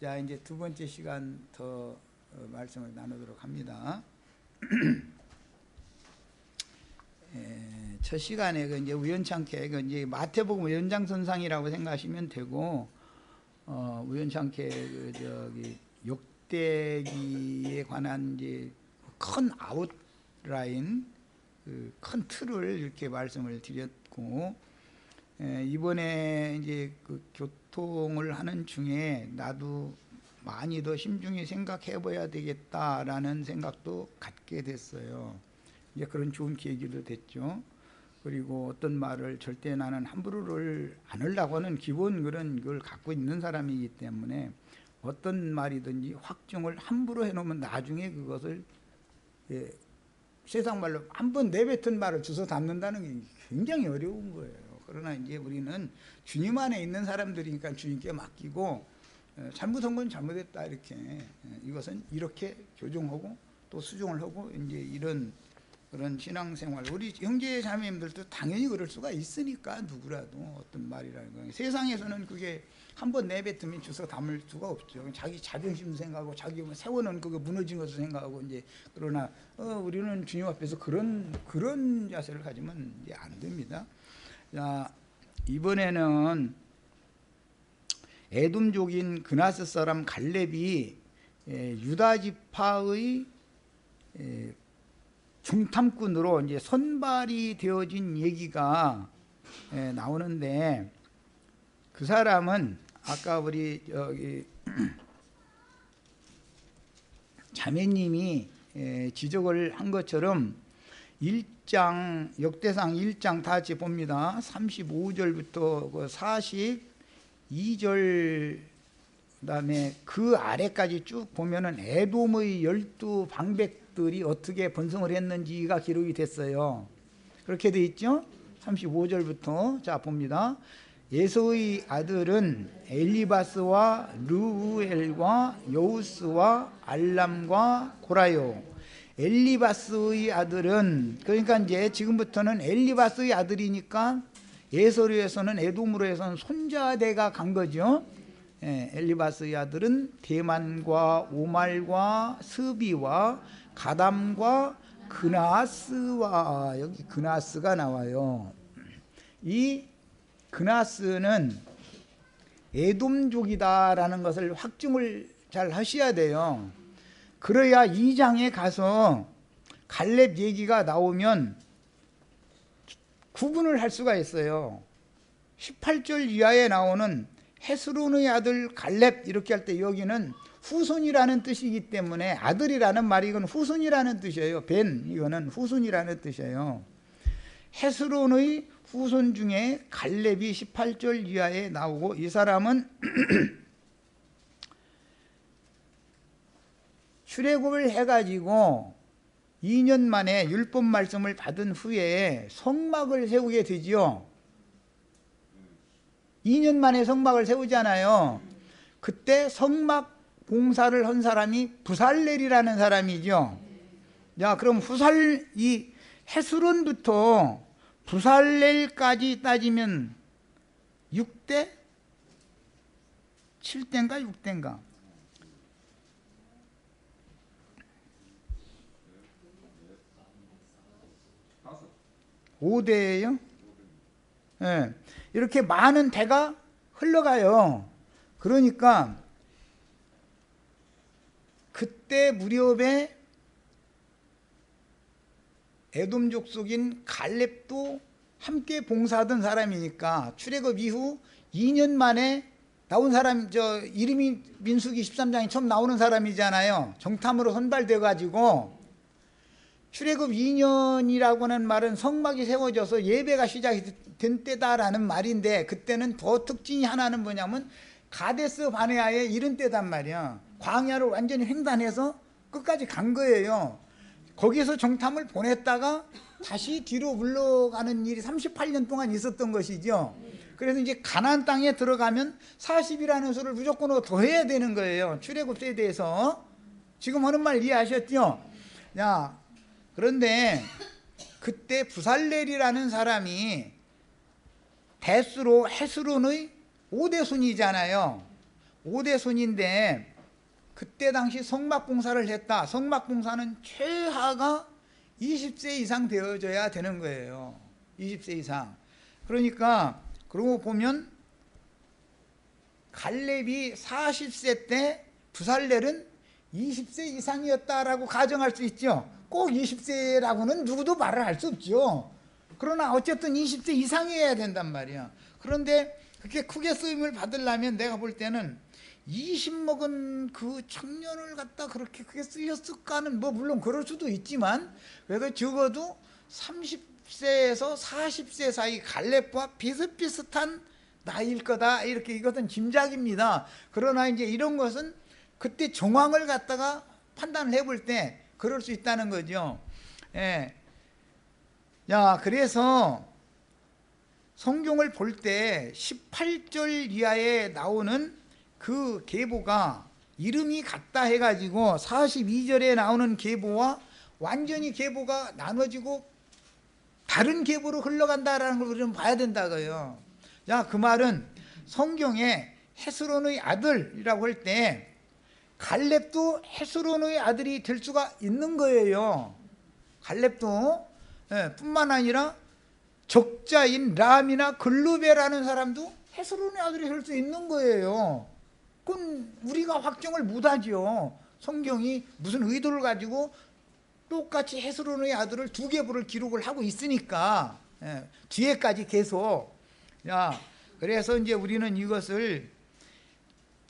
자, 이제 두 번째 시간 더 말씀을 나누도록 합니다. 첫 시간에 이제 우연찮게 이제 마태복음 연장선상이라고 생각하시면 되고, 우연찮게 저기 욕되기에 관한 이제 큰 아웃라인, 큰 틀을 이렇게 말씀을 드렸고, 이번에 이제 그 교통을 하는 중에 나도 많이 더 심중히 생각해 봐야 되겠다라는 생각도 갖게 됐어요. 이제 그런 좋은 계기도 됐죠. 그리고 어떤 말을 절대 나는 함부로를 안 하려고 하는 기본 그런 걸 갖고 있는 사람이기 때문에 어떤 말이든지 확증을 함부로 해놓으면 나중에 그것을 세상 말로 한번 내뱉은 말을 주워 담는다는 게 굉장히 어려운 거예요. 그러나 이제 우리는 주님 안에 있는 사람들이니까 주님께 맡기고, 잘못한 건 잘못했다 이렇게, 이것은 이렇게 교정하고 또 수정을 하고, 이제 이런 그런 신앙생활, 우리 형제 자매님들도 당연히 그럴 수가 있으니까, 누구라도 어떤 말이라는 거 세상에서는 그게 한번 내뱉으면 주워 담을 수가 없죠. 자기 자존심 생각하고 자기 세워놓은 그거 무너진 것을 생각하고 이제. 그러나 우리는 주님 앞에서 그런 자세를 가지면 이제 안 됩니다. 자, 이번에는 에돔족인 그나스 사람 갈렙이 유다 지파의 중탐꾼으로 이제 선발이 되어진 얘기가 나오는데, 그 사람은 아까 우리 여기 자매님이 지적을 한 것처럼 1장, 역대상 1장 다 같이 봅니다. 35절부터 42절, 그다음에 그 아래까지 쭉 보면은 에돔의 12방백들이 어떻게 번성을 했는지가 기록이 됐어요. 그렇게 돼 있죠? 35절부터 자 봅니다. 예서의 아들은 엘리바스와 르우엘과 여우스와 알람과 고라요. 엘리바스의 아들은, 그러니까 이제 지금부터는 엘리바스의 아들이니까 예서류에서는 에돔으로 해서는 손자대가 간 거죠. 엘리바스의 아들은 대만과 오말과 스비와 가담과 그나스와, 여기 그나스가 나와요. 이 그나스는 에돔족이다라는 것을 확증을 잘 하셔야 돼요. 그래야 2장에 가서 갈렙 얘기가 나오면 구분을 할 수가 있어요. 18절 이하에 나오는 헤스론의 아들 갈렙 이렇게 할 때 여기는 후손이라는 뜻이기 때문에, 아들이라는 말이 이건 후손이라는 뜻이에요. 벤, 이거는 후손이라는 뜻이에요. 헤스론의 후손 중에 갈렙이 18절 이하에 나오고, 이 사람은 출애굽을 해가지고 2년 만에 율법 말씀을 받은 후에 성막을 세우게 되지요. 2년 만에 성막을 세우잖아요. 그때 성막 공사를 한 사람이 부살렐이라는 사람이죠. 자, 그럼 이 헤스론부터 부살렐까지 따지면 6대? 7대인가 6대인가? 5대예요? 네. 이렇게 많은 대가 흘러가요. 그러니까 그때 무렵에 에돔족 속인 갈렙도 함께 봉사하던 사람이니까, 출애굽 이후 2년 만에 나온 사람, 이름이 민수기 13장에 처음 나오는 사람이잖아요. 정탐으로 선발돼 가지고. 출애굽 2년이라고 하는 말은 성막이 세워져서 예배가 시작이 된 때다라는 말인데, 그때는 더 특징이 하나는 뭐냐면 가데스 바네아에 이른 때단 말이야. 광야를 완전히 횡단해서 끝까지 간 거예요. 거기서 정탐을 보냈다가 다시 뒤로 물러가는 일이 38년 동안 있었던 것이죠. 그래서 이제 가나안 땅에 들어가면 40이라는 수를 무조건 더 해야 되는 거예요. 출애굽 세대에서. 지금 하는 말 이해하셨죠? 야, 그런데 그때 부살렐이라는 사람이 대수로 헤스론의 5대 손이잖아요. 5대 손인데 그때 당시 성막봉사를 했다. 성막봉사는 최하가 20세 이상 되어져야 되는 거예요. 20세 이상. 그러니까 그러고 보면 갈렙이 40세 때 부살렐은 20세 이상이었다라고 가정할 수 있죠. 꼭 20세라고는 누구도 말을 할 수 없죠. 그러나 어쨌든 20세 이상이어야 된단 말이야. 그런데 그렇게 크게 쓰임을 받으려면 내가 볼 때는 20 먹은 그 청년을 갖다 그렇게 크게 쓰였을까는 뭐 물론 그럴 수도 있지만 그래도 적어도 30세에서 40세 사이 갈렙과 비슷비슷한 나이일 거다, 이렇게 이것은 짐작입니다. 그러나 이제 이런 것은 그때 정황을 갖다가 판단을 해볼 때 그럴 수 있다는 거죠. 예. 야, 그래서 성경을 볼 때 18절 이하에 나오는 그 계보가 이름이 같다 해가지고 42절에 나오는 계보와 완전히 계보가 나눠지고 다른 계보로 흘러간다라는 걸 우리는 봐야 된다고요. 자, 그 말은 성경에 헤스론의 아들이라고 할 때 갈렙도 헤스론의 아들이 될 수가 있는 거예요. 갈렙도 뿐만 아니라 적자인 람이나 글루베라는 사람도 헤스론의 아들이 될 수 있는 거예요. 그건 우리가 확정을 못하죠. 성경이 무슨 의도를 가지고 똑같이 헤스론의 아들을 두 계보를 기록을 하고 있으니까 뒤에까지 계속. 야, 그래서 이제 우리는 이것을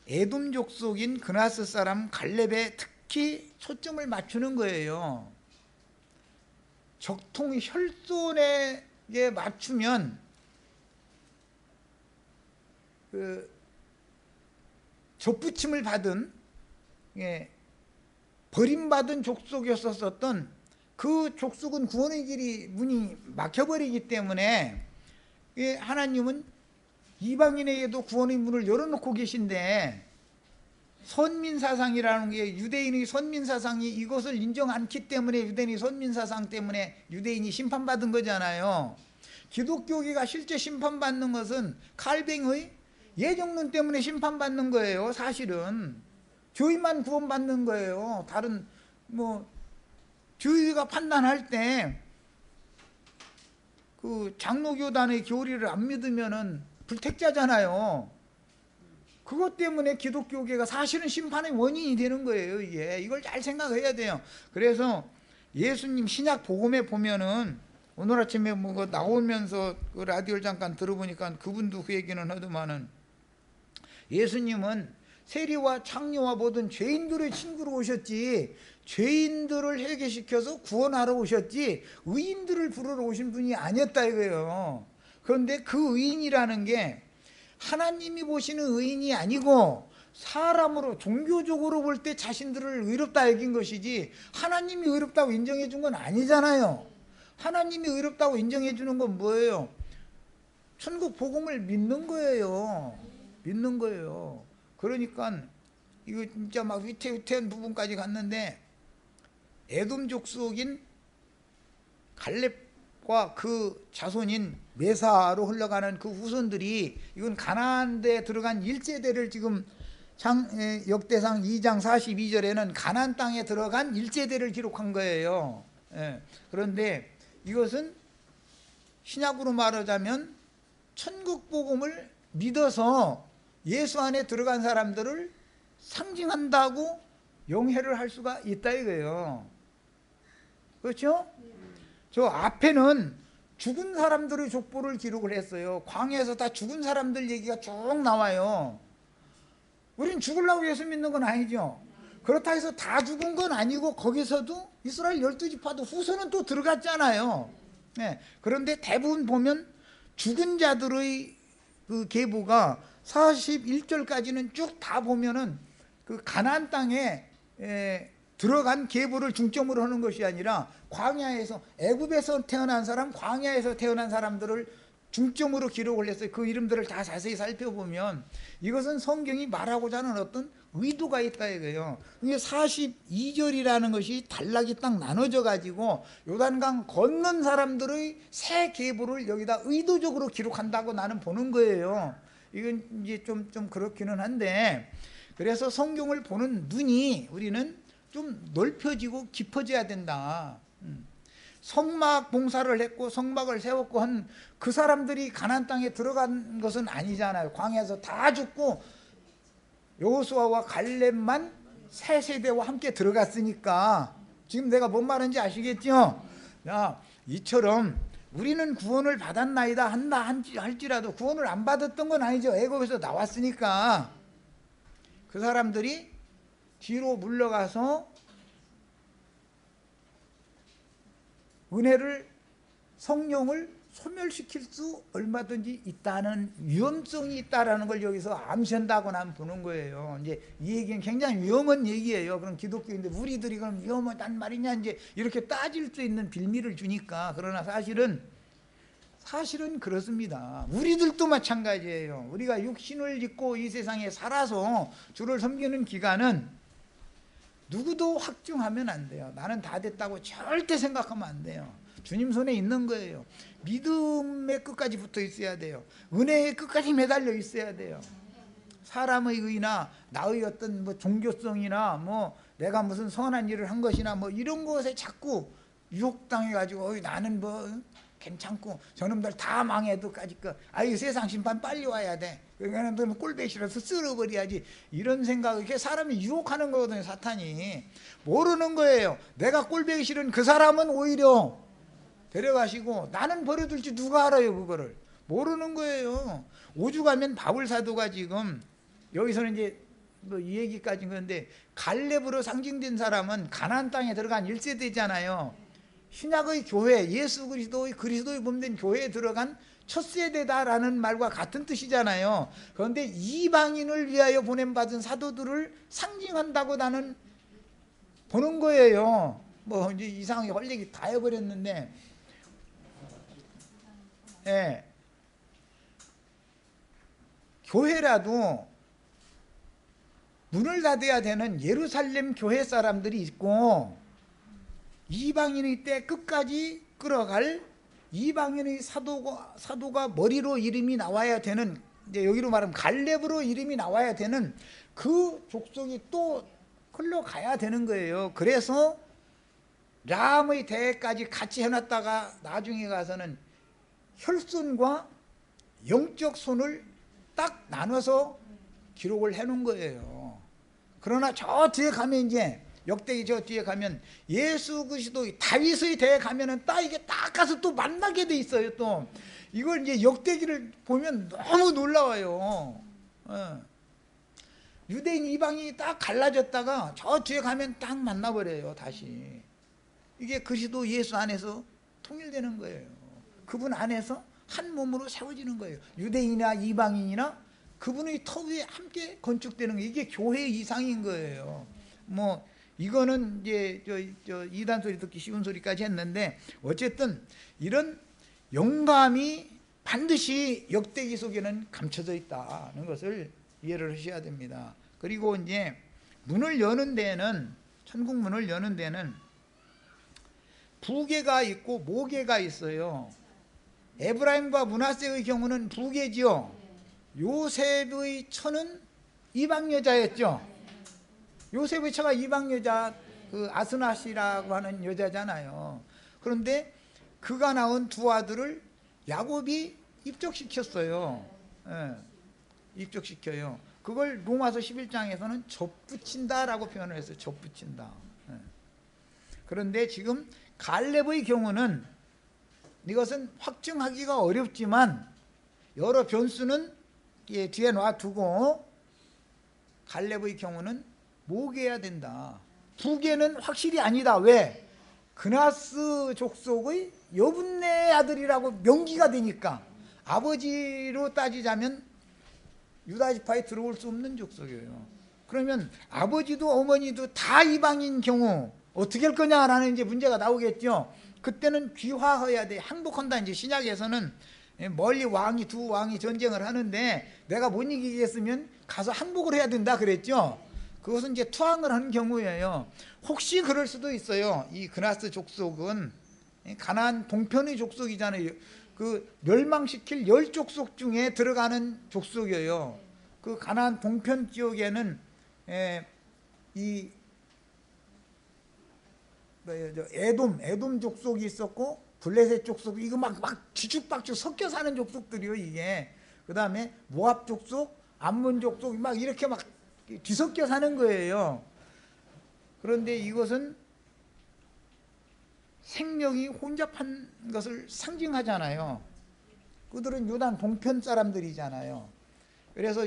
에돔 족속인 그나스 사람 갈렙에 특히 초점을 맞추는 거예요. 적통 혈손에 맞추면 그 접붙임을 받은 버림받은 족속이었었던 그 족속은 구원의 길이 문이 막혀버리기 때문에 하나님은 이방인에게도 구원의 문을 열어놓고 계신데 선민사상이라는 게 유대인의 선민사상이 이것을 인정 않기 때문에 유대인의 선민사상 때문에 유대인이 심판받은 거잖아요. 기독교계가 실제 심판받는 것은 칼뱅의 예정론 때문에 심판받는 거예요. 사실은 교회만 구원받는 거예요. 다른 교회가 판단할 때 그 장로교단의 교리를 안 믿으면은 불택자잖아요. 그것 때문에 기독교계가 사실은 심판의 원인이 되는 거예요. 이걸 잘 생각해야 돼요. 그래서 예수님 신약 복음에 보면은 오늘 아침에 뭐 나오면서 그 라디오를 잠깐 들어보니까 그분도 그 얘기는 하더만은 예수님은 세리와 창녀와 모든 죄인들의 친구로 오셨지 죄인들을 해결시켜서 구원하러 오셨지 의인들을 부르러 오신 분이 아니었다 이거예요. 그런데 그 의인이라는 게 하나님이 보시는 의인이 아니고 사람으로 종교적으로 볼 때 자신들을 의롭다 여긴 것이지 하나님이 의롭다고 인정해 준 건 아니잖아요. 하나님이 의롭다고 인정해 주는 건 뭐예요? 천국 복음을 믿는 거예요. 믿는 거예요. 그러니까 이거 진짜 막 위태위태한 부분까지 갔는데 에돔 족속인 갈렙과 그 자손인 메사로 흘러가는 그 후손들이 이건 가나안에 들어간 1세대를 지금 역대상 2장 42절에는 가나안 땅에 들어간 1세대를 기록한 거예요. 그런데 이것은 신약으로 말하자면 천국 복음을 믿어서 예수 안에 들어간 사람들을 상징한다고 용해를 할 수가 있다 이거예요. 그렇죠? 저 앞에는 죽은 사람들의 족보를 기록을 했어요. 광야에서 다 죽은 사람들 얘기가 쭉 나와요. 우린 죽으려고 예수 믿는 건 아니죠. 그렇다 해서 다 죽은 건 아니고 거기서도 이스라엘 12지파도 후손은 또 들어갔잖아요. 그런데 대부분 보면 죽은 자들의 그 계보가 41절까지는 쭉 다 보면은 그 가나안 땅에 들어간 계보를 중점으로 하는 것이 아니라 광야에서 애굽에서 태어난 사람, 광야에서 태어난 사람들을 중점으로 기록을 했어요. 그 이름들을 다 자세히 살펴보면 이것은 성경이 말하고자 하는 어떤 의도가 있다 이거예요. 이게 42절이라는 것이 단락이 딱 나눠져 가지고 요단강 건넌 사람들의 새 계보를 여기다 의도적으로 기록한다고 나는 보는 거예요. 이건 이제 좀 그렇기는 한데 그래서 성경을 보는 눈이 우리는 좀 넓혀지고 깊어져야 된다. 성막 봉사를 했고 성막을 세웠고 한 그 사람들이 가나안 땅에 들어간 것은 아니잖아요. 광야에서 다 죽고 여호수아와 갈렙만 세 세대와 함께 들어갔으니까 지금 내가 뭔 말인지 아시겠죠? 야, 이처럼 우리는 구원을 받았나이다 한다 할지라도 구원을 안 받았던 건 아니죠. 애굽에서 나왔으니까 그 사람들이 뒤로 물러가서 은혜를 성령을 소멸시킬 수 얼마든지 있다는 위험성이 있다라는 걸 여기서 암시한다고 난 보는 거예요. 이제 이 얘기는 굉장히 위험한 얘기예요. 그럼 기독교인데 우리들이 그럼 위험하단 말이냐 이제 이렇게 따질 수 있는 빌미를 주니까. 그러나 사실은 그렇습니다. 우리들도 마찬가지예요. 우리가 육신을 입고 이 세상에 살아서 주를 섬기는 기간은 누구도 확증하면 안 돼요. 나는 다 됐다고 절대 생각하면 안 돼요. 주님 손에 있는 거예요. 믿음의 끝까지 붙어 있어야 돼요. 은혜의 끝까지 매달려 있어야 돼요. 사람의 의나 나의 어떤 뭐 종교성이나 뭐 내가 무슨 선한 일을 한 것이나 뭐 이런 것에 자꾸 유혹당해 가지고 나는 뭐 괜찮고 저놈들 다 망해도까지 아유 세상 심판 빨리 와야 돼. 그러니까 꼴배기 싫어서 쓸어버려야지. 이런 생각, 이렇게 사람이 유혹하는 거거든요. 사탄이 모르는 거예요. 내가 꼴배기 싫은 그 사람은 오히려 데려가시고 나는 버려둘지 누가 알아요. 그거를 모르는 거예요. 오죽하면 바울 사도가 지금 여기서는 이제 뭐 이 얘기까지인 건데 갈렙으로 상징된 사람은 가나안 땅에 들어간 1세대잖아요. 신약의 교회, 예수 그리스도의 몸된 교회에 들어간 첫 세대다라는 말과 같은 뜻이잖아요. 그런데 이방인을 위하여 보냄받은 사도들을 상징한다고 나는 보는 거예요. 뭐 이제 이상하게 할 얘기 다 해버렸는데, 예. 교회라도 문을 닫아야 되는 예루살렘 교회 사람들이 있고 이방인의 때 끝까지 끌어갈 이방인의 사도가 머리로 이름이 나와야 되는, 이제 여기로 말하면 갈렙으로 이름이 나와야 되는 그 족속이 또 흘러가야 되는 거예요. 그래서 람의 대까지 같이 해놨다가 나중에 가서는 혈손과 영적 손을 딱 나눠서 기록을 해놓은 거예요. 그러나 저 뒤에 가면 이제 역대기 저 뒤에 가면 예수 그리스도 다윗의 대에 가면은 딱 이게 딱 가서 또 만나게 돼 있어요. 또 이걸 이제 역대기를 보면 너무 놀라워요. 유대인 이방인이 딱 갈라졌다가 저 뒤에 가면 딱 만나버려요. 다시 이게 그리스도 예수 안에서 통일되는 거예요. 그분 안에서 한 몸으로 세워지는 거예요. 유대인이나 이방인이나 그분의 터 위에 함께 건축되는 거, 이게 교회의 이상인 거예요. 뭐 이거는 이제 저 이단 소리 듣기 쉬운 소리까지 했는데, 어쨌든 이런 영감이 반드시 역대기 속에는 감춰져 있다는 것을 이해를 하셔야 됩니다. 그리고 이제 문을 여는 데는, 천국 문을 여는 데는 부계가 있고 모계가 있어요. 에브라임과 므낫세의 경우는 부계지요. 요셉의 처는 이방 여자였죠. 요셉의 처가 이방 여자, 그 아스낫이라고 하는 여자잖아요. 그런데 그가 낳은 두 아들을 야곱이 입적시켰어요. 입적시켜요. 그걸 로마서 11장에서는 접붙인다라고 표현을 했어요. 접붙인다. 그런데 지금 갈렙의 경우는 이것은 확증하기가 어렵지만 여러 변수는 뒤에 놔두고 갈렙의 경우는 모계해야 된다. 부계는 확실히 아니다. 왜? 그나스 족속의 여분네 아들이라고 명기가 되니까. 아버지로 따지자면 유다지파에 들어올 수 없는 족속이에요. 그러면 아버지도 어머니도 다 이방인 경우 어떻게 할 거냐라는 이제 문제가 나오겠죠. 그때는 귀화해야 돼. 항복한다. 이제 신약에서는 멀리 두 왕이 전쟁을 하는데 내가 못 이기겠으면 가서 항복을 해야 된다 그랬죠. 그것은 이제 투항을 하는 경우예요. 혹시 그럴 수도 있어요. 이 그나스 족속은 가나안 동편의 족속이잖아요. 그 멸망시킬 10족속 중에 들어가는 족속이에요. 그 가나안 동편 지역에는 이 에돔 족속이 있었고 블레셋 족속, 이거 막 뒤죽박죽 섞여 사는 족속들이요 이게. 그 다음에 모압 족속, 암몬 족속, 막 이렇게 막 뒤섞여 사는 거예요. 그런데 이것은 생명이 혼잡한 것을 상징하잖아요. 그들은 요단 동편 사람들이잖아요. 그래서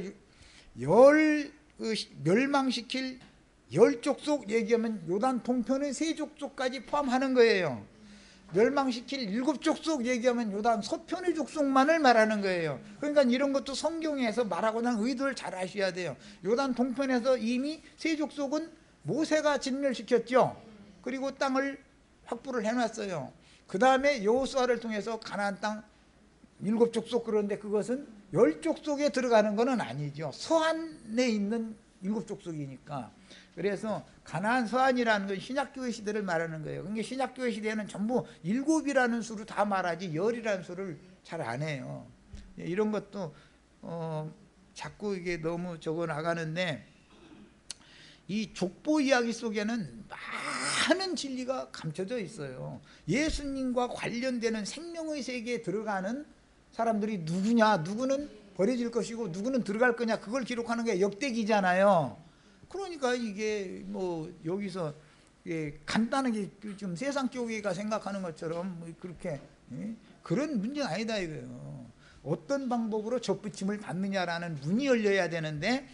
멸망시킬 10족속 얘기하면 요단 동편의 3족속까지 포함하는 거예요. 멸망시킬 7족속 얘기하면 요단 서편의 족속만을 말하는 거예요. 그러니까 이런 것도 성경에서 말하고자 하는 의도를 잘 아셔야 돼요. 요단 동편에서 이미 3족속은 모세가 진멸시켰죠. 그리고 땅을 확보를 해놨어요. 그 다음에 여호수아를 통해서 가나안 땅 7족속, 그런데 그것은 10족속에 들어가는 것은 아니죠. 서안에 있는 7족속이니까. 그래서 가나안 서안이라는 건 신약교회 시대를 말하는 거예요. 그러니까 신약교회 시대에는 전부 7이라는 수로 다 말하지 10이라는 수를 잘 안 해요. 이런 것도 자꾸 이게 너무 적어 나가는데, 이 족보 이야기 속에는 많은 진리가 감춰져 있어요. 예수님과 관련되는 생명의 세계에 들어가는 사람들이 누구냐, 누구는 버려질 것이고 누구는 들어갈 거냐, 그걸 기록하는 게 역대기잖아요. 그러니까 이게 뭐 여기서 간단하게 지금 세상 교회가 생각하는 것처럼 뭐 그렇게 그런 문제가 아니다 이거예요. 어떤 방법으로 접붙임을 받느냐라는 문이 열려야 되는데,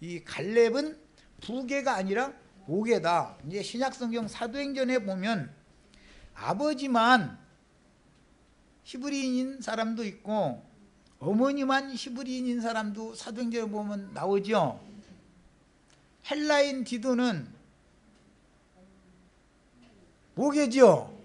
이 갈렙은 부계가 아니라 모계다. 이제 신약성경 사도행전에 보면 아버지만 히브리인인 사람도 있고 어머니만 히브리인인 사람도 사도행전에 보면 나오죠. 헬라인 디도는 모계죠.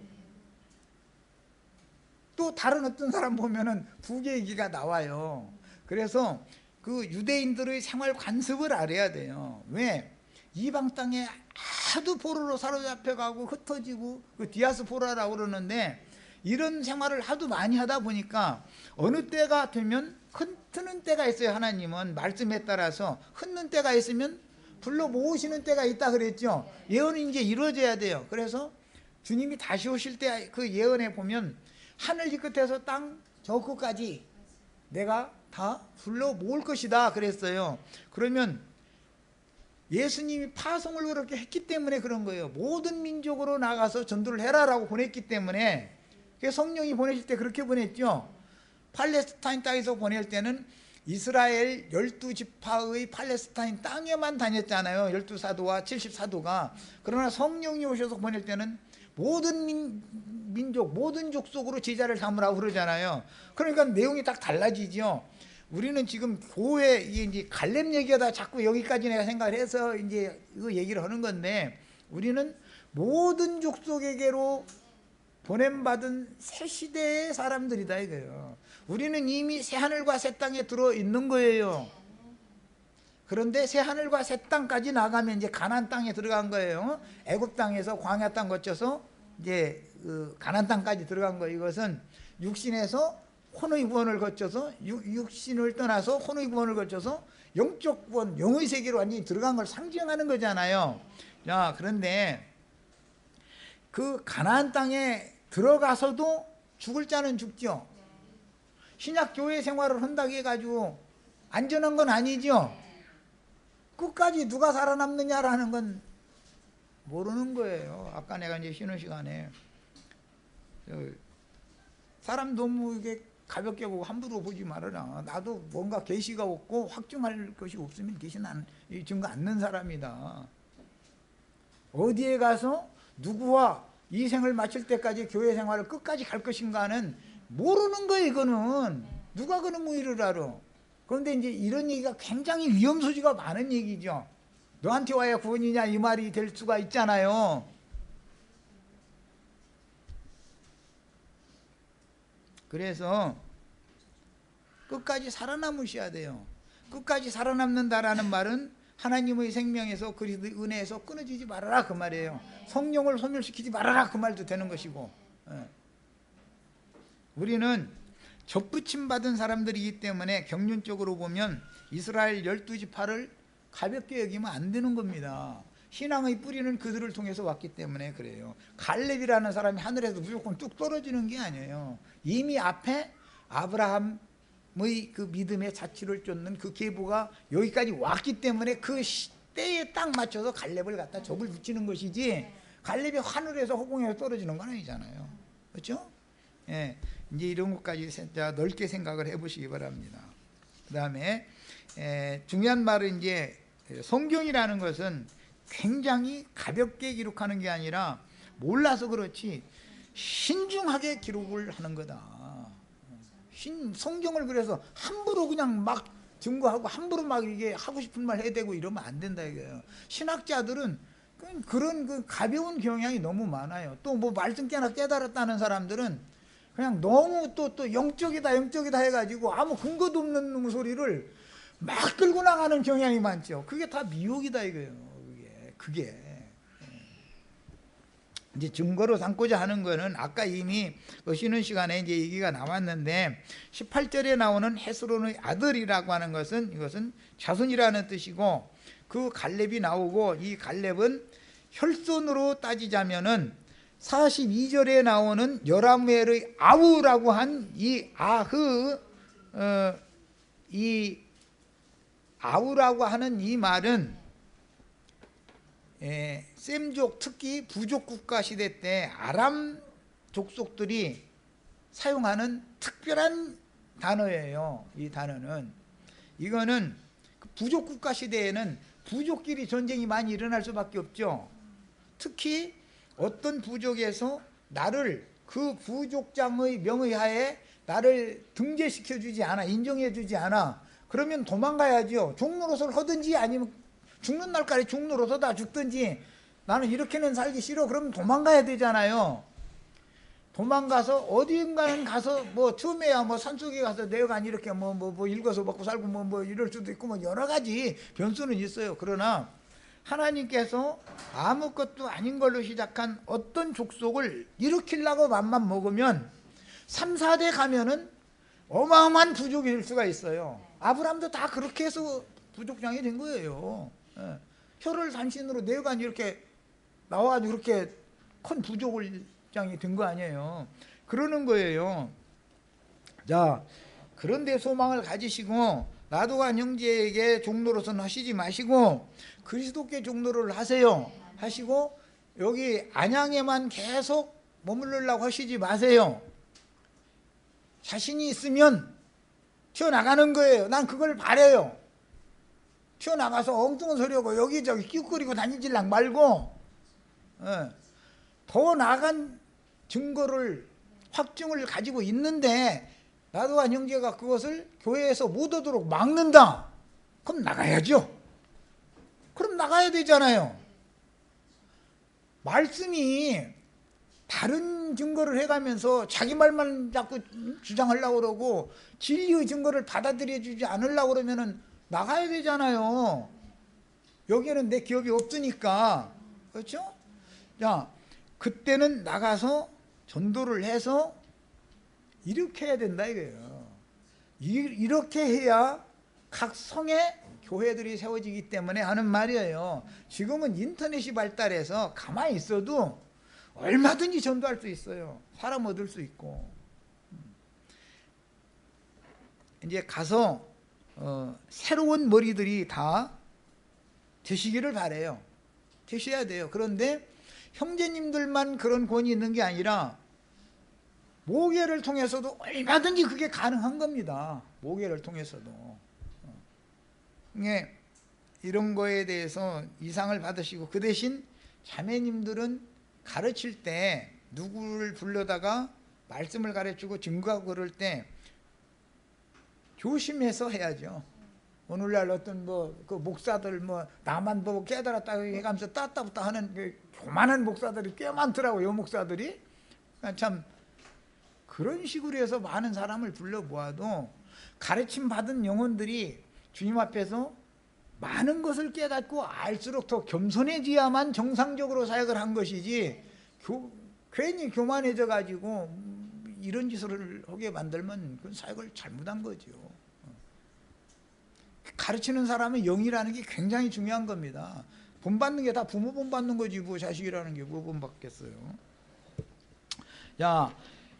또 다른 어떤 사람 보면은 부계 얘기가 나와요. 그래서 그 유대인들의 생활 관습을 알아야 돼요. 왜? 이방 땅에 하도 포로로 사로잡혀가고 흩어지고, 그 디아스포라라고 그러는데, 이런 생활을 하도 많이 하다 보니까 어느 때가 되면 흩는 때가 있어요. 하나님은 말씀에 따라서 흩는 때가 있으면 불러 모으시는 때가 있다 그랬죠. 예언이 이제 이루어져야 돼요. 그래서 주님이 다시 오실 때 그 예언에 보면 하늘 이 끝에서 땅 저 끝까지 내가 다 불러 모을 것이다 그랬어요. 그러면 예수님이 파송을 그렇게 했기 때문에 그런 거예요. 모든 민족으로 나가서 전도를 해라라고 보냈기 때문에. 성령이 보내실 때 그렇게 보냈죠. 팔레스타인 땅에서 보낼 때는 이스라엘 12지파의 팔레스타인 땅에만 다녔잖아요. 12사도와 70사도가. 그러나 성령이 오셔서 보낼 때는 모든 민족, 모든 족속으로 제자를 삼으라고 그러잖아요. 그러니까 내용이 딱 달라지죠. 우리는 지금 교회, 이제 갈렙 얘기하다 자꾸 여기까지 내가 생각을 해서 이제 이거 얘기를 하는 건데, 우리는 모든 족속에게로 보냄받은 새 시대의 사람들이다 이거예요. 우리는 이미 새 하늘과 새 땅에 들어 있는 거예요. 그런데 새 하늘과 새 땅까지 나가면 이제 가나안 땅에 들어간 거예요. 애굽 땅에서 광야 땅 거쳐서 이제 가나안 땅까지 들어간 거예요. 이것은 육신에서 혼의 구원을 거쳐서 육신을 떠나서 혼의 구원을 거쳐서 영적 구원, 영의 세계로 완전히 들어간 걸 상징하는 거잖아요. 자, 그런데 그 가나안 땅에 들어가서도 죽을 자는 죽죠. 신약 교회 생활을 한다고 해가지고 안전한 건 아니죠. 끝까지 누가 살아남느냐라는 건 모르는 거예요. 아까 내가 이제 쉬는 시간에 사람 너무 이게 가볍게 보고 함부로 보지 말아라. 나도 뭔가 계시가 없고 확증할 것이 없으면 계시는 증거 않는 사람이다. 어디에 가서 누구와 이 생을 마칠 때까지 교회 생활을 끝까지 갈 것인가는 모르는 거예요. 이거는 누가 그런 무의를 알아. 그런데 이제 이런 얘기가 굉장히 위험 소지가 많은 얘기죠. 너한테 와야 구원이냐 이 말이 될 수가 있잖아요. 그래서 끝까지 살아남으셔야 돼요. 끝까지 살아남는다라는 말은 하나님의 생명에서, 그리스도의 은혜에서 끊어지지 말아라 그 말이에요. 성령을 소멸시키지 말아라 그 말도 되는 것이고. 우리는 접붙임 받은 사람들이기 때문에 경륜적으로 보면 이스라엘 12지파를 가볍게 여기면 안 되는 겁니다. 신앙의 뿌리는 그들을 통해서 왔기 때문에 그래요. 갈렙이라는 사람이 하늘에서 무조건 뚝 떨어지는 게 아니에요. 이미 앞에 아브라함의 그 믿음의 자취를 쫓는 그 계보가 여기까지 왔기 때문에 그 때에 딱 맞춰서 갈렙을 갖다 적을 붙이는 것이지, 갈렙이 하늘에서 허공에서 떨어지는 건 아니잖아요. 그렇죠? 예, 이제 이런 것까지 넓게 생각을 해보시기 바랍니다. 그 다음에 중요한 말은 이제 성경이라는 것은 굉장히 가볍게 기록하는 게 아니라 몰라서 그렇지 신중하게 기록을 하는 거다. 성경을 그래서 함부로 그냥 막 증거하고 함부로 막 이게 하고 싶은 말 해대고 이러면 안 된다 이거예요. 신학자들은 그런 그 가벼운 경향이 너무 많아요. 또 뭐 말씀 깨달았다는 사람들은 그냥 너무 또 영적이다 해가지고 아무 근거도 없는 소리를 막 끌고 나가는 경향이 많죠. 그게 다 미혹이다 이거예요. 그게 이제 증거로 삼고자 하는 거는 아까 이미 쉬는 시간에 이제 얘기가 나왔는데 18절에 나오는 헤스론의 아들이라고 하는 것은 이것은 자손이라는 뜻이고, 그 갈렙이 나오고 이 갈렙은 혈손으로 따지자면은 42절에 나오는 여라무엘의 아우라고 한 이 이 아우라고 하는 이 말은 셈족, 특히 부족 국가 시대 때 아람 족속들이 사용하는 특별한 단어예요. 이 단어는, 이거는 부족 국가 시대에는 부족끼리 전쟁이 많이 일어날 수밖에 없죠. 특히 어떤 부족에서 나를 그 부족장의 명의하에 나를 등재시켜 주지 않아, 인정해 주지 않아, 그러면 도망가야죠. 종노릇을 하든지 아니면 죽는 날까지 종노릇 다 죽든지, 나는 이렇게는 살기 싫어 그러면 도망가야 되잖아요. 도망가서 어딘가는 가서 뭐 처음에야 뭐 산속에 가서 내어간 이렇게 뭐 읽어서 먹고 살고 뭐 이럴 수도 있고 뭐 여러 가지 변수는 있어요. 그러나 하나님께서 아무것도 아닌 걸로 시작한 어떤 족속을 일으키려고 맘만 먹으면 3, 4대 가면은 어마어마한 부족이 될 수가 있어요. 아브라함도 다 그렇게 해서 부족장이 된 거예요. 혀를 단신으로 내어간 이렇게 나와가지고 그렇게 큰 부족장이 된 거 아니에요. 그러는 거예요. 자, 그런데 소망을 가지시고 나도간 형제에게 종노릇은 하시지 마시고 그리스도께 종노릇을 하세요. 하시고 여기 안양에만 계속 머무르려고 하시지 마세요. 자신이 있으면 튀어나가는 거예요. 난 그걸 바래요. 튀어나가서 엉뚱한 소리하고 여기저기 끼웃거리고 다니질랑 말고 더 나아간 증거를, 확증을 가지고 있는데 나도한 형제가 그것을 교회에서 못 오도록 막는다. 그럼 나가야죠. 그럼 나가야 되잖아요. 말씀이 다른 증거를 해가면서 자기 말만 자꾸 주장하려고 그러고 진리의 증거를 받아들여 주지 않으려고 그러면은 나가야 되잖아요. 여기에는 내 기업이 없으니까. 그렇죠? 자, 그때는 나가서 전도를 해서 이렇게 해야 된다 이거예요. 이렇게 해야 각 성에 교회들이 세워지기 때문에 하는 말이에요. 지금은 인터넷이 발달해서 가만히 있어도 얼마든지 전도할 수 있어요. 사람 얻을 수 있고. 이제 가서 새로운 머리들이 다 되시기를 바래요. 되셔야 돼요. 그런데 형제님들만 그런 권위 있는 게 아니라 모계를 통해서도 얼마든지 그게 가능한 겁니다. 모계를 통해서도. 이런 거에 대해서 이상을 받으시고, 그 대신 자매님들은 가르칠 때 누구를 불러다가 말씀을 가르치고 증거하고 그럴 때 조심해서 해야죠. 오늘날 어떤 그 목사들 나만 보고 깨달았다 해가면서 따따붙다 하는 그 교만한 목사들이 꽤 많더라고요. 요 목사들이. 참 그런 식으로 해서 많은 사람을 불러 모아도 가르침 받은 영혼들이 주님 앞에서 많은 것을 깨닫고 알수록 더 겸손해져야만 정상적으로 사역을 한 것이지, 괜히 교만해져 가지고 이런 짓을 하게 만들면 그 사역을 잘못한 거죠. 가르치는 사람의 영이라는 게 굉장히 중요한 겁니다. 본받는 게 다 부모 본받는 거지 뭐 자식이라는 게 뭐 본받겠어요. 자,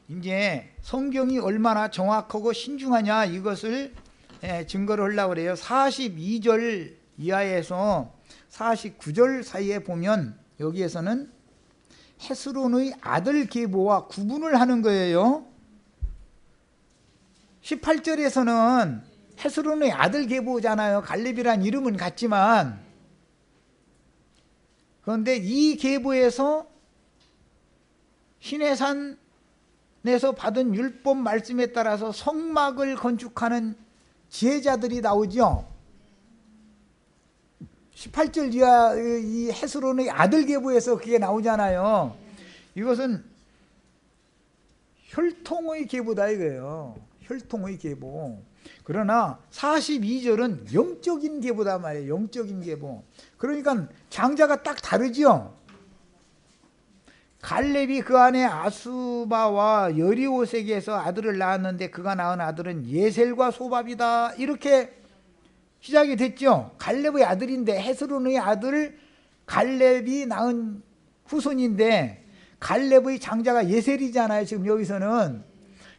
이제 성경이 얼마나 정확하고 신중하냐 이것을 증거를 하려고 그래요. 42절 이하에서 49절 사이에 보면 여기에서는 헤스론의 아들 계보와 구분을 하는 거예요. 18절에서는 헤스론의 아들 계보잖아요. 갈렙이란 이름은 같지만, 그런데 이 계보에서 시내산에서 받은 율법 말씀에 따라서 성막을 건축하는 지혜자들이 나오죠. 18절 이하 이 헤스론의 아들 계보에서 그게 나오잖아요. 이것은 혈통의 계보다 이거예요. 혈통의 계보. 그러나 42절은 영적인 계보다 말이에요. 영적인 계보. 그러니까 장자가 딱 다르죠. 갈렙이 그 안에 아수바와 여리오색에서 아들을 낳았는데 그가 낳은 아들은 예셀과 소밥이다. 이렇게 시작이 됐죠. 갈렙의 아들인데 헤스론의 아들 갈렙이 낳은 후손인데 갈렙의 장자가 예셀이잖아요. 지금 여기서는.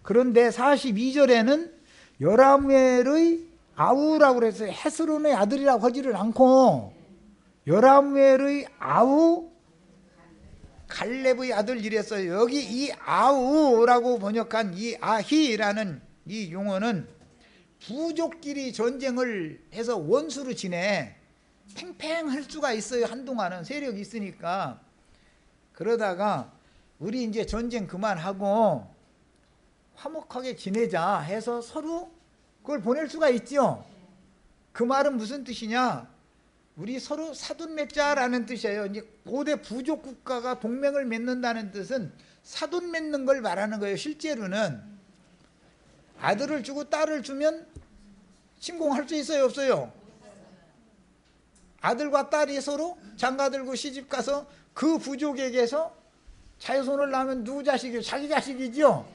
그런데 42절에는 여라무엘의 아우라고 그래서 헤스론의 아들이라고 하지를 않고 여라무엘의 아우 갈렙의 아들 이랬어요. 여기 이 아우라고 번역한 이 아히라는 이 용어는 부족끼리 전쟁을 해서 원수로 지내 팽팽할 수가 있어요. 한동안은 세력이 있으니까. 그러다가 우리 이제 전쟁 그만하고 화목하게 지내자 해서 서로 그걸 보낼 수가 있죠. 그 말은 무슨 뜻이냐? 우리 서로 사돈 맺자라는 뜻이에요. 이제 고대 부족 국가가 동맹을 맺는다는 뜻은 사돈 맺는 걸 말하는 거예요. 실제로는 아들을 주고 딸을 주면 침공할 수 있어요, 없어요? 아들과 딸이 서로 장가 들고 시집 가서 그 부족에게서 자손을 낳으면 누구 자식이요? 자기 자식이죠.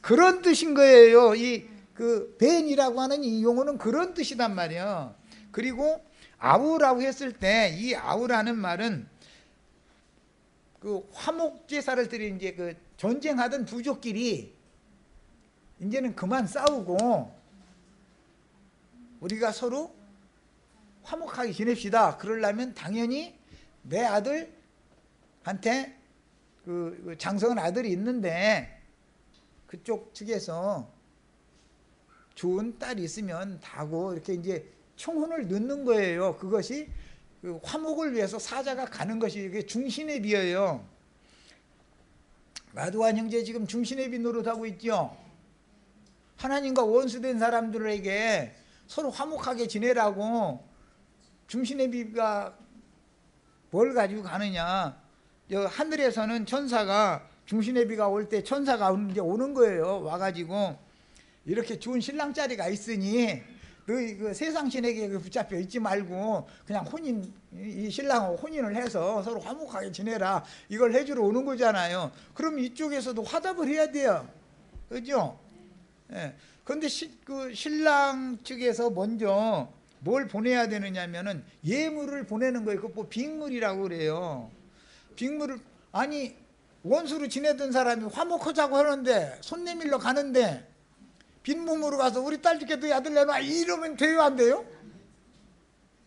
그런 뜻인 거예요. 이 그 벤이라고 하는 이 용어는 그런 뜻이단 말이에요. 그리고 아우라고 했을 때 이 아우라는 말은 그 화목 제사를 드린 이제 그 전쟁하던 부족끼리 이제는 그만 싸우고 우리가 서로 화목하게 지냅시다. 그러려면 당연히 내 아들한테 그 장성한 아들이 있는데 그쪽 측에서 좋은 딸이 있으면 다고 이렇게 이제 청혼을 넣는 거예요. 그것이 그 화목을 위해서 사자가 가는 것이 이게 중신애비예요. 마두한 형제 지금 중신애비 노릇하고 있죠. 하나님과 원수된 사람들에게 서로 화목하게 지내라고 중신애비가 뭘 가지고 가느냐. 하늘에서는 천사가 중신애비가 올 때 천사가 이제 오는 거예요. 와가지고 이렇게 좋은 신랑 자리가 있으니 너희 그 세상 신에게 붙잡혀 있지 말고 그냥 이 신랑하고 혼인을 해서 서로 화목하게 지내라. 이걸 해주러 오는 거잖아요. 그럼 이쪽에서도 화답을 해야 돼요. 그죠? 예. 그런데 그 신랑 측에서 먼저 뭘 보내야 되느냐면은 예물을 보내는 거예요. 그거 뭐 빅물이라고 그래요. 빅물을 아니 원수로 지내던 사람이 화목하자고 하는데 손 내밀러 가는데 빈몸으로 가서 우리 딸 줄게 너희 아들 내놔 이러면 돼요 안 돼요?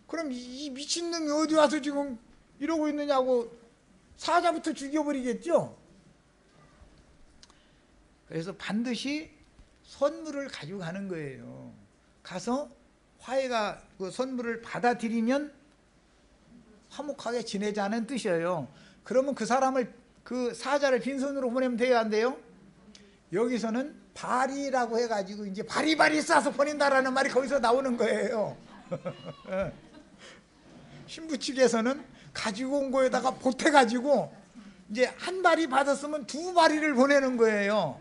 그럼 이 미친놈이 어디 와서 지금 이러고 있느냐고 사자부터 죽여버리겠죠. 그래서 반드시 선물을 가지고 가는 거예요. 가서 화해가 그 선물을 받아들이면 화목하게 지내자는 뜻이에요. 그러면 그 사람을 그 사자를 빈손으로 보내면 돼요 안 돼요? 여기서는 바리라고 해가지고 이제 바리바리 싸서 보낸다라는 말이 거기서 나오는 거예요. 신부 측에서는 가지고 온 거에다가 보태가지고 이제 한 바리 받았으면 두 바리를 보내는 거예요.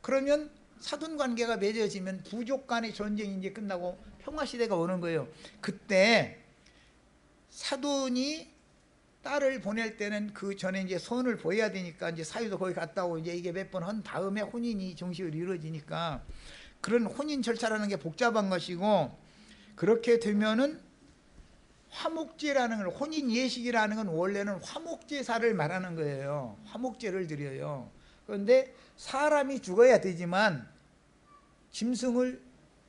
그러면 사돈 관계가 맺어지면 부족 간의 전쟁이 이제 끝나고 평화 시대가 오는 거예요. 그때 사돈이 딸을 보낼 때는 그 전에 이제 선을 보여야 되니까 이제 사유도 거기 갔다 오고 이제 이게 몇 번 한 다음에 혼인이 정식으로 이루어지니까 그런 혼인 절차라는 게 복잡한 것이고 그렇게 되면은 화목제라는 걸, 혼인 예식이라는 건 원래는 화목제사를 말하는 거예요. 화목제를 드려요. 그런데 사람이 죽어야 되지만 짐승을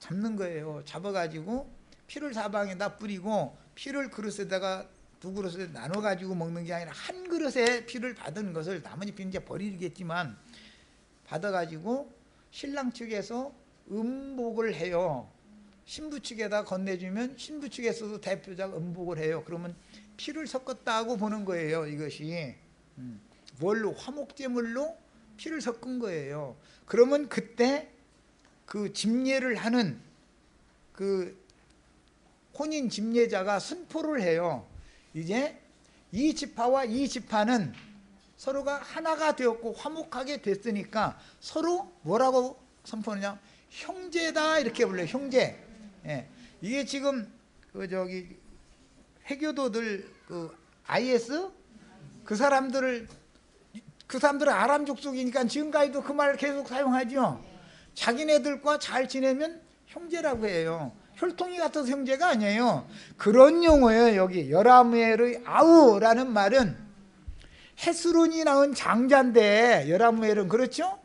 잡는 거예요. 잡아가지고 피를 사방에다 뿌리고 피를 그릇에다가 두 그릇에 나눠가지고 먹는 게 아니라 한 그릇에 피를 받은 것을, 나머지 피는 이제 버리겠지만 받아가지고 신랑 측에서 음복을 해요. 신부 측에다 건네주면 신부 측에서도 대표자가 음복을 해요. 그러면 피를 섞었다고 보는 거예요. 이것이 뭘로? 화목제물로 피를 섞은 거예요. 그러면 그때 그 집례를 하는 그 혼인 집례자가 선포를 해요. 이제 이 지파와 이 지파는 서로가 하나가 되었고 화목하게 됐으니까 서로 뭐라고 선포하느냐? 형제다, 이렇게 불러요. 형제. 예. 이게 지금 그 저기 해교도들 그 IS 그 사람들은 아람 족속이니까 지금까지도 그 말을 계속 사용하죠. 자기네들과 잘 지내면 형제라고 해요. 혈통이 같아서 형제가 아니에요. 그런 용어예요. 여기 여라무엘의 아우라는 말은 헤스론이 낳은 장자인데, 여라무엘은 그렇죠?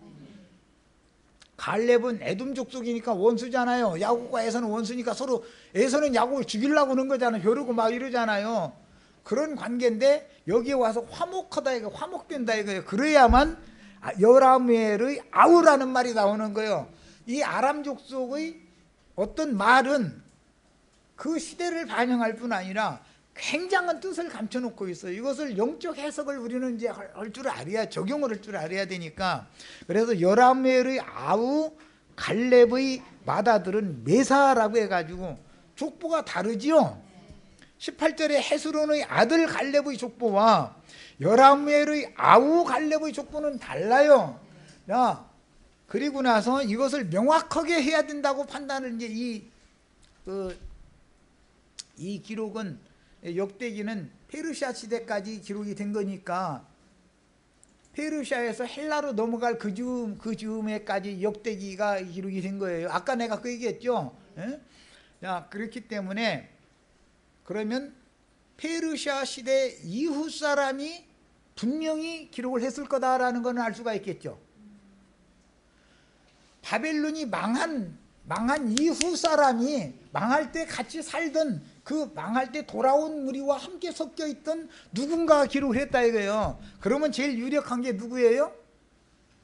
갈렙은 에돔 족속이니까 원수잖아요. 야곱과 에서는 원수니까 서로 에서는 야곱을 죽이려고 하는 거잖아요. 벼르고 막 이러잖아요. 그런 관계인데 여기에 와서 화목하다 이거, 화목된다 이거예요. 그래야만 여라무엘의 아우라는 말이 나오는 거예요. 이 아람 족속의 어떤 말은 그 시대를 반영할 뿐 아니라 굉장한 뜻을 감춰놓고 있어요. 이것을 영적 해석을 우리는 이제 할 줄 알아야, 적용을 할 줄 알아야 되니까. 그래서 여라무엘의 아우 갈렙의 맏아들은 메사라고 해가지고 족보가 다르지요. 18절에 헤스론의 아들 갈렙의 족보와 여라무엘의 아우 갈렙의 족보는 달라요. 야, 그리고 나서 이것을 명확하게 해야 된다고 판단을, 이제 이 기록은, 역대기는 페르시아 시대까지 기록이 된 거니까 페르시아에서 헬라로 넘어갈 그 즈음에까지 역대기가 기록이 된 거예요. 아까 내가 그 얘기했죠. 예? 자, 그렇기 때문에 그러면 페르시아 시대 이후 사람이 분명히 기록을 했을 거다라는 건 알 수가 있겠죠. 바벨론이 망한 이후 사람이, 망할 때 같이 살던, 그 망할 때 돌아온 무리와 함께 섞여 있던 누군가가 기록을 했다 이거예요. 그러면 제일 유력한 게 누구예요?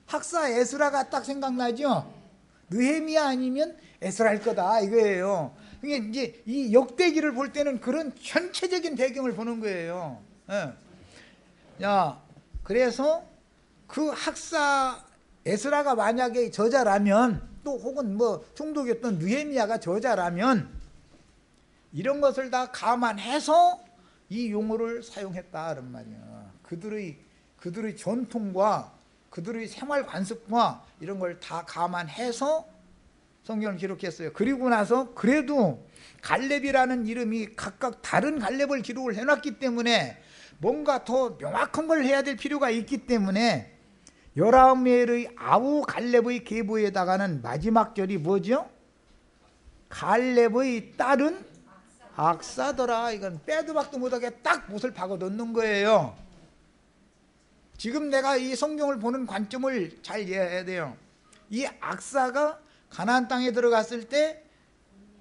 학사 에스라가 딱 생각나죠? 느헤미야 아니면 에스라일 거다 이거예요. 그러니까 이제 이 역대기를 볼 때는 그런 전체적인 배경을 보는 거예요. 예. 자, 그래서 그 학사 에스라가 만약에 저자라면, 또 혹은 뭐 총독이었던 느헤미야가 저자라면 이런 것을 다 감안해서 이 용어를 사용했다는 말이야. 그들의 전통과 그들의 생활 관습과 이런 걸 다 감안해서 성경을 기록했어요. 그리고 나서 그래도 갈렙이라는 이름이 각각 다른 갈렙을 기록을 해놨기 때문에 뭔가 더 명확한 걸 해야 될 필요가 있기 때문에 여라무엘의 아우 갈렙의 계보에다가는 마지막 절이 뭐죠? 갈렙의 딸은 악사더라. 이건 빼도 박도 못하게 딱 못을 박아 넣는 거예요. 지금 내가 이 성경을 보는 관점을 잘 이해해야 돼요. 이 악사가 가나안 땅에 들어갔을 때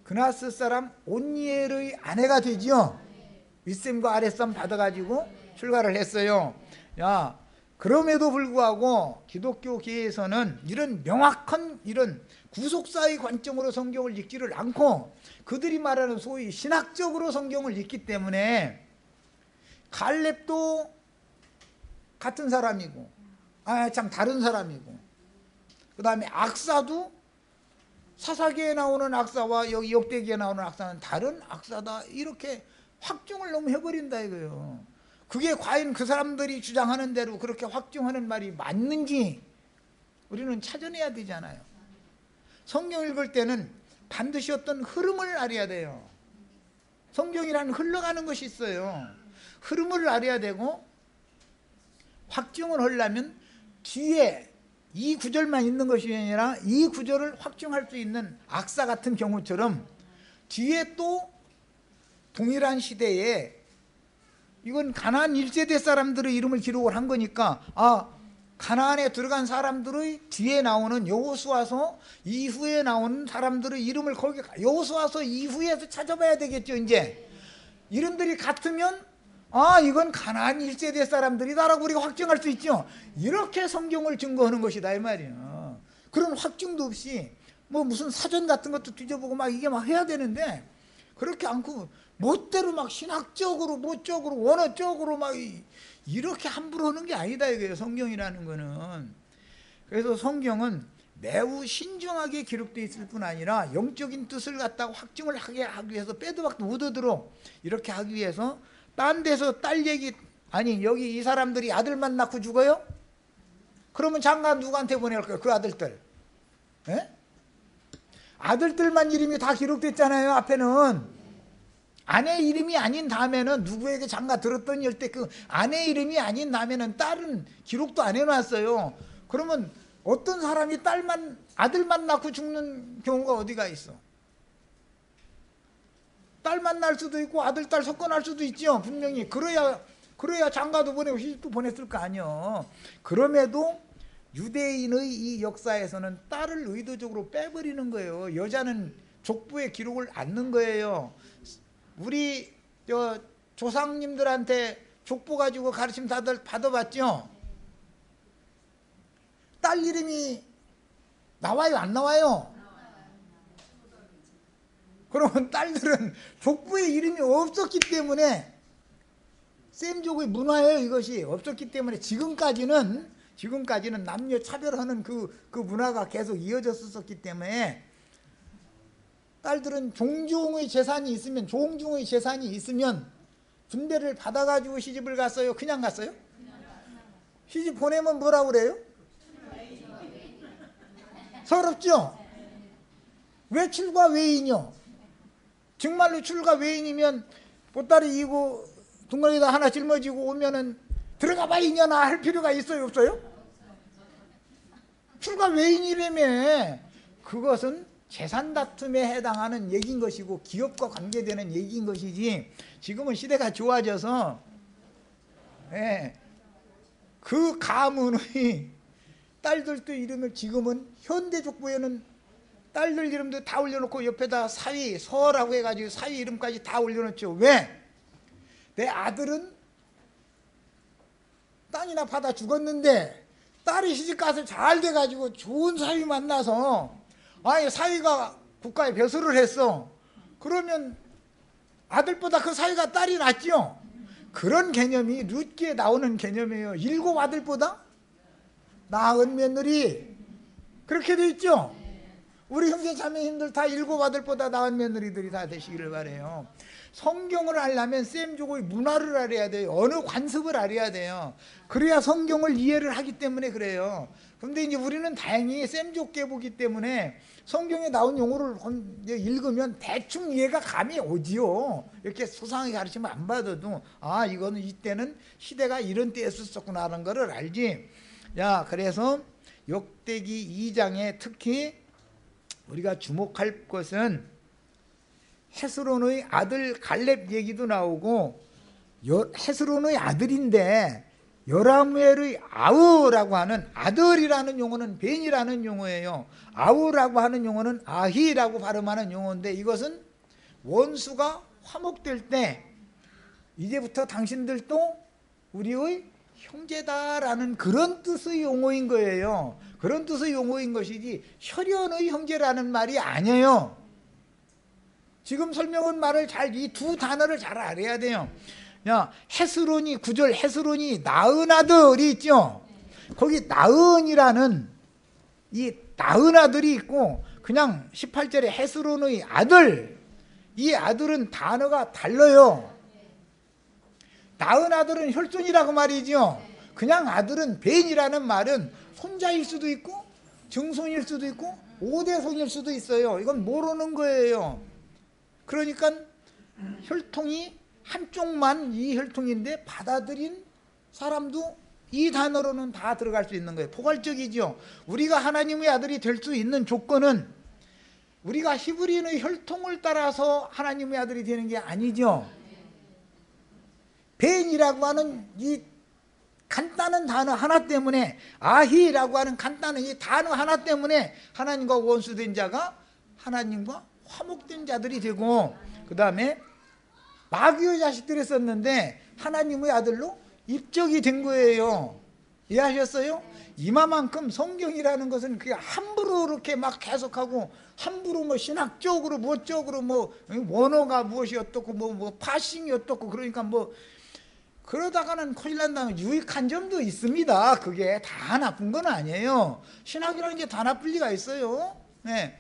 그나스 사람 온니엘의 아내가 되지요. 윗셈과 아랫셈 받아가지고 출가를 했어요. 야, 그럼에도 불구하고 기독교계에서는 이런 명확한 이런 구속사의 관점으로 성경을 읽지를 않고 그들이 말하는 소위 신학적으로 성경을 읽기 때문에 갈렙도 같은 사람이고, 참 다른 사람이고, 그 다음에 악사도 사사기에 나오는 악사와 여기 역대기에 나오는 악사는 다른 악사다, 이렇게 확증을 너무 해버린다 이거예요. 그게 과연 그 사람들이 주장하는 대로 그렇게 확증하는 말이 맞는지 우리는 찾아내야 되잖아요. 성경 읽을 때는 반드시 어떤 흐름을 알아야 돼요. 성경이라는 흘러가는 것이 있어요. 흐름을 알아야 되고, 확증을 하려면 뒤에 이 구절만 있는 것이 아니라 이 구절을 확증할 수 있는 악사 같은 경우처럼 뒤에 또 동일한 시대에 이건 가나안 1세대 사람들의 이름을 기록을 한 거니까 가나안에 들어간 사람들의 뒤에 나오는 여호수아서 이후에 나오는 사람들의 이름을 거기 여호수아서 이후에서 찾아봐야 되겠죠. 이제 이름들이 같으면 이건 가나안 1세대 사람들이다라고 우리가 확정할 수 있죠. 이렇게 성경을 증거하는 것이다 이 말이에요. 그런 확증도 없이 뭐 무슨 사전 같은 것도 뒤져보고 막 이게 막 해야 되는데 그렇게 않고 멋대로 막 신학적으로 뭐적으로 원어적으로 막 이렇게 함부로 하는 게 아니다 이거예요. 성경이라는 거는. 그래서 성경은 매우 신중하게 기록되어 있을 뿐 아니라 영적인 뜻을 갖다가 확증을 하기 위해서 빼도 박도 못 얻도록 이렇게 하기 위해서 딴 데서 딸 얘기 아니 여기 이 사람들이 아들만 낳고 죽어요? 그러면 장가 누구한테 보낼까요? 그 아들들. 에? 아들들만 이름이 다 기록됐잖아요. 앞에는. 아내 이름이 아닌 다음에는 누구에게 장가 들었더니 할 때 그 아내 이름이 아닌 다음에는 딸은 기록도 안 해놨어요. 그러면 어떤 사람이 아들만 낳고 죽는 경우가 어디가 있어? 딸만 낳을 수도 있고 아들 딸 섞어 낳을 수도 있죠. 분명히 그래야 장가도 보내고 시집도 보냈을 거 아니요. 그럼에도 유대인의 이 역사에서는 딸을 의도적으로 빼버리는 거예요. 여자는 족부에 기록을 안 넣는 거예요. 우리 조상님들한테 족보 가지고 가르침 다들 받아봤죠? 딸 이름이 나와요? 안 나와요? 그러면 딸들은 족부에 이름이 없었기 때문에 셈족의 문화예요. 이것이 없었기 때문에 지금까지는 남녀 차별하는 그 문화가 계속 이어졌었기 때문에 딸들은 종중의 재산이 있으면 분배를 받아가지고 시집을 갔어요? 그냥 갔어요? 시집 보내면 뭐라고 그래요? 서럽죠? 왜 출가 외인이요? 정말로 출가 외인이면 보따리 이고 둥거리다 하나 짊어지고 오면은 들어가봐 이년아 할 필요가 있어요? 없어요? 출가 외인이라며 그것은 재산 다툼에 해당하는 얘기인 것이고 기업과 관계되는 얘기인 것이지 지금은 시대가 좋아져서 그 가문의 딸들도 이름을 지금은 현대족보에는 딸들 이름도 다 올려놓고 옆에다 사위 서라고 해가지고 사위 이름까지 다 올려놓죠. 왜? 내 아들은 땅이나 받아 죽었는데 딸이 시집가서 잘 돼가지고 좋은 사위 만나서 사위가 국가에 배수를 했어. 그러면 아들보다 그 사위가 딸이 낫죠. 그런 개념이 룻기에 나오는 개념이에요. 7 아들보다 나은 며느리 그렇게 돼 있죠. 우리 형제 자매님들 다 7 아들보다 나은 며느리들이 다 되시기를 바래요. 성경을 알려면 셈족의 문화를 알아야 돼요. 어느 관습을 알아야 돼요. 그래야 성경을 이해를 하기 때문에 그래요. 그런데 이제 우리는 다행히 셈족 계보기 때문에 성경에 나온 용어를 읽으면 대충 이해가 감이 오지요. 이렇게 소상하게 가르치면 안 받아도 이거는 이때는 시대가 이런 때였었구나 하는 거를 알지. 그래서 역대기 2장에 특히 우리가 주목할 것은 헤스론의 아들 갈렙 얘기도 나오고 헤스론의 아들인데 여라무엘의 아우라고 하는 아들이라는 용어는 벤이라는 용어예요. 아우라고 하는 용어는 아히라고 발음하는 용어인데 이것은 원수가 화목될 때 이제부터 당신들도 우리의 형제다라는 그런 뜻의 용어인 거예요. 그런 뜻의 용어인 것이지 혈연의 형제라는 말이 아니에요. 지금 설명한 말을 이 두 단어를 잘 알아야 돼요. 헤스론이 9절 헤스론이 낳은 아들이 있죠. 거기 낳은이라는 이 낳은 아들이 있고 그냥 18절에 헤스론의 아들 이 아들은 단어가 달라요. 낳은 아들은 혈손이라고 말이죠. 그냥 아들은 벤이라는 말은 손자일 수도 있고 증손일 수도 있고 오대손일 수도 있어요. 이건 모르는 거예요. 그러니까 혈통이 한쪽만 이 혈통인데 받아들인 사람도 이 단어로는 다 들어갈 수 있는 거예요. 포괄적이죠. 우리가 하나님의 아들이 될 수 있는 조건은 우리가 히브리인의 혈통을 따라서 하나님의 아들이 되는 게 아니죠. 벤이라고 하는 이 간단한 단어 하나 때문에, 아히라고 하는 간단한 이 단어 하나 때문에 하나님과 원수된 자가 하나님과 화목된 자들이 되고, 그 다음에 마귀의 자식들이 썼는데 하나님의 아들로 입적이 된 거예요. 이해하셨어요? 이마만큼 성경이라는 것은 그게 함부로 이렇게 막 해석하고, 함부로 뭐 신학적으로 뭐적으로 뭐 원어가 무엇이 어떻고 뭐 파싱이 어떻고, 그러니까 뭐 그러다가는 큰일 난다는 유익한 점도 있습니다. 그게 다 나쁜 건 아니에요. 신학이라는 게 다 나쁠 리가 있어요. 네.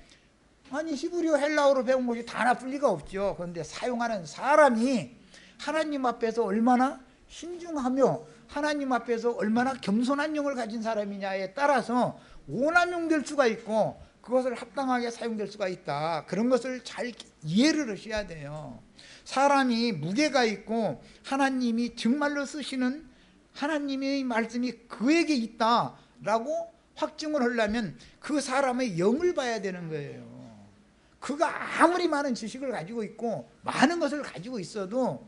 아니 히브리어 헬라어로 배운 것이 다 나쁠 리가 없죠. 그런데 사용하는 사람이 하나님 앞에서 얼마나 신중하며 하나님 앞에서 얼마나 겸손한 영을 가진 사람이냐에 따라서 오남용될 수가 있고, 그것을 합당하게 사용될 수가 있다. 그런 것을 잘 이해를 하셔야 돼요. 사람이 무게가 있고 하나님이 정말로 쓰시는 하나님의 말씀이 그에게 있다라고 확증을 하려면 그 사람의 영을 봐야 되는 거예요. 그가 아무리 많은 지식을 가지고 있고 많은 것을 가지고 있어도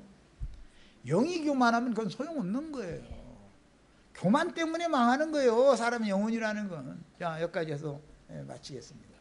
영이 교만하면 그건 소용없는 거예요. 교만 때문에 망하는 거예요. 사람의 영혼이라는 건. 자, 여기까지 해서 마치겠습니다.